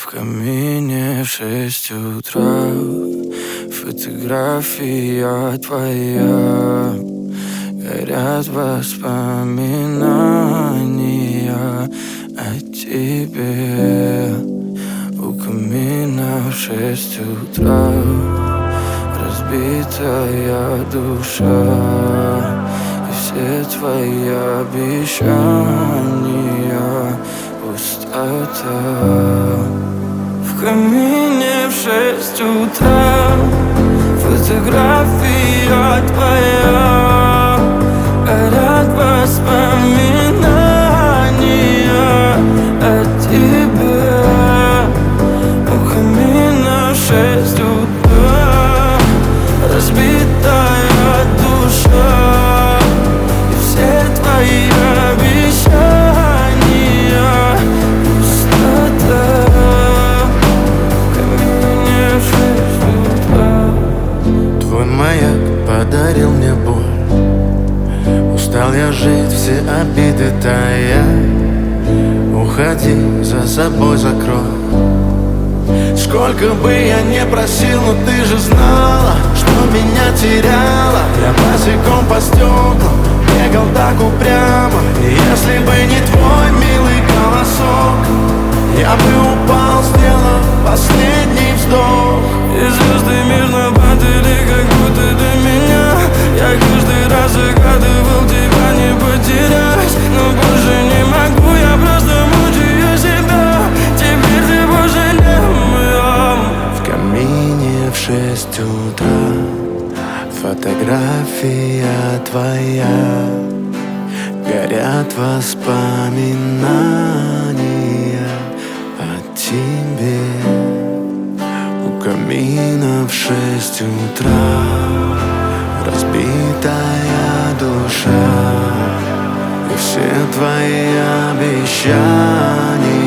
В камине в 6 утра фотография твоя. Горят воспоминания о тебе. У камина в 6 утра разбитая душа. И все твои обещания пустота. В камине в 6 утра фотография твоя. Горят воспоминания о тебе. У камина в 6 утра разбитая душа. И все твои обещания пустота. Твой маяк подарил мне боль. Устал я жить, все обиды тая. Уходи, за собой закрой. Сколько бы я не просил, но ты же знала, что меня теряла. Я босиком по стеклам бегал так упрямо. И если бы не твой милый голосок, я бы упал, сделав последний вздох. И звезды мирно падали, как будто до меня. Я каждый раз загадывал тебя не потерять, но больше не могу, я просто мучаю себя. Теперь ты больше не моя. В камине в 6 утра фотография твоя. Горят воспоминания о тебе. У камина в 6 утра разбитая душа. И все твои обещания